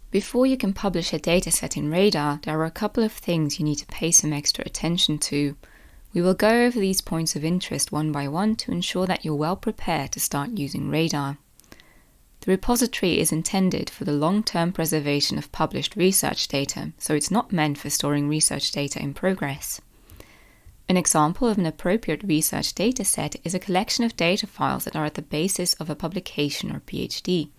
Before you can publish a dataset in Radar, there are a couple of things you need to pay some extra attention to. We will go over these points of interest one by one to ensure that you're well prepared to start using Radar. The repository is intended for the long-term preservation of published research data, so it's not meant for storing research data in progress. An example of an appropriate research dataset is a collection of data files that are at the basis of a publication or PhD.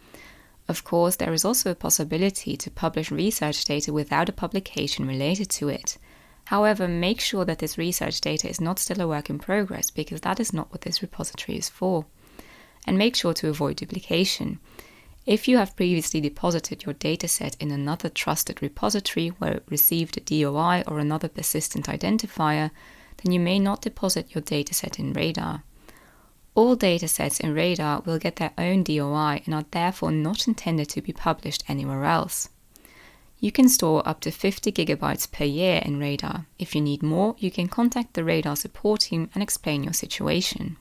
Of course, there is also a possibility to publish research data without a publication related to it. However, make sure that this research data is not still a work in progress, because that is not what this repository is for. And make sure to avoid duplication. If you have previously deposited your dataset in another trusted repository where it received a DOI or another persistent identifier, then you may not deposit your dataset in Radar. All datasets in Radar will get their own DOI and are therefore not intended to be published anywhere else. You can store up to 50 GB per year in Radar. If you need more, you can contact the Radar support team and explain your situation.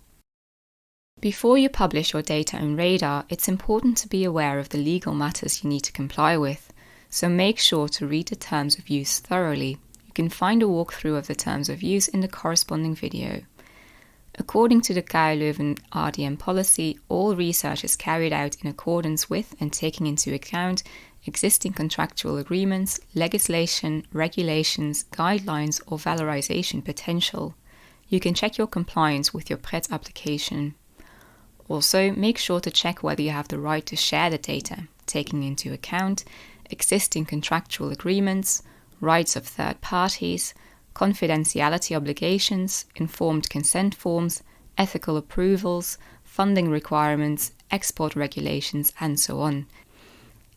Before you publish your data in Radar, it's important to be aware of the legal matters you need to comply with, so make sure to read the terms of use thoroughly. You can find a walkthrough of the terms of use in the corresponding video. According to the Leuven RDR policy, all research is carried out in accordance with and taking into account existing contractual agreements, legislation, regulations, guidelines, or valorization potential. You can check your compliance with your PRET application. Also, make sure to check whether you have the right to share the data, taking into account existing contractual agreements, rights of third parties, confidentiality obligations, informed consent forms, ethical approvals, funding requirements, export regulations, and so on.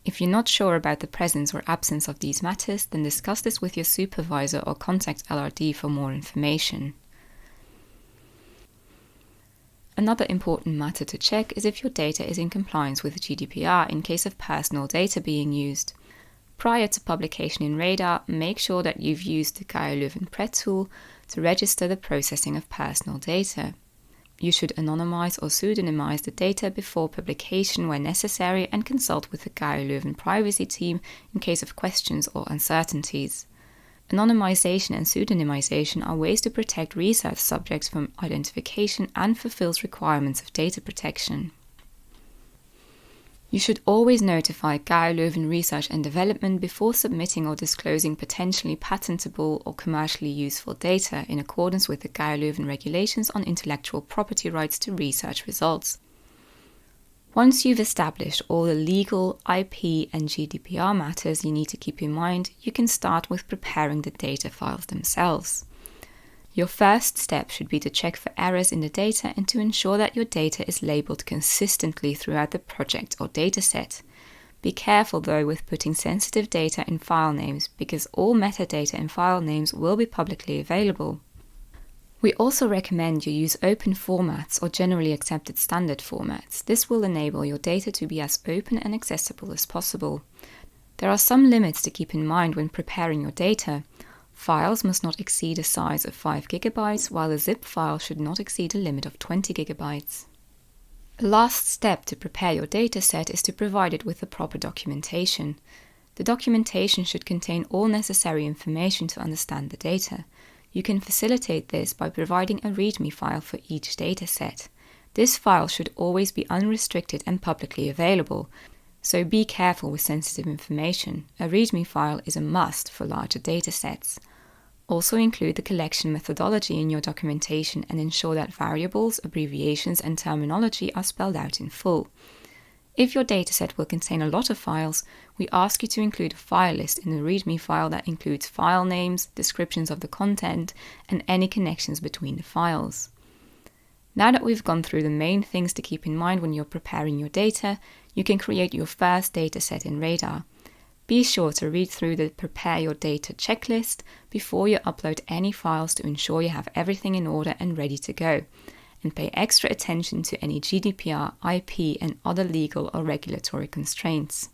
If you're not sure about the presence or absence of these matters, then discuss this with your supervisor or contact LRD for more information. Another important matter to check is if your data is in compliance with GDPR in case of personal data being used. Prior to publication in Radar, make sure that you've used the Leuven PRET tool to register the processing of personal data. You should anonymize or pseudonymize the data before publication where necessary and consult with the Leuven privacy team in case of questions or uncertainties. Anonymization and pseudonymization are ways to protect research subjects from identification and fulfills requirements of data protection. You should always notify Leuven Research and Development before submitting or disclosing potentially patentable or commercially useful data in accordance with the Leuven regulations on intellectual property rights to research results. Once you've established all the legal, IP, and GDPR matters you need to keep in mind, you can start with preparing the data files themselves. Your first step should be to check for errors in the data and to ensure that your data is labeled consistently throughout the project or dataset. Be careful though with putting sensitive data in file names, because all metadata in file names will be publicly available. We also recommend you use open formats or generally accepted standard formats. This will enable your data to be as open and accessible as possible. There are some limits to keep in mind when preparing your data. Files must not exceed a size of 5 GB, while a zip file should not exceed a limit of 20 GB. The last step to prepare your dataset is to provide it with the proper documentation. The documentation should contain all necessary information to understand the data. You can facilitate this by providing a README file for each dataset. This file should always be unrestricted and publicly available, so be careful with sensitive information. A README file is a must for larger datasets. Also include the collection methodology in your documentation and ensure that variables, abbreviations, and terminology are spelled out in full. If your dataset will contain a lot of files, we ask you to include a file list in the README file that includes file names, descriptions of the content, and any connections between the files. Now that we've gone through the main things to keep in mind when you're preparing your data, you can create your first dataset in Radar. Be sure to read through the Prepare Your Data checklist before you upload any files to ensure you have everything in order and ready to go. And pay extra attention to any GDPR, IP, and other legal or regulatory constraints.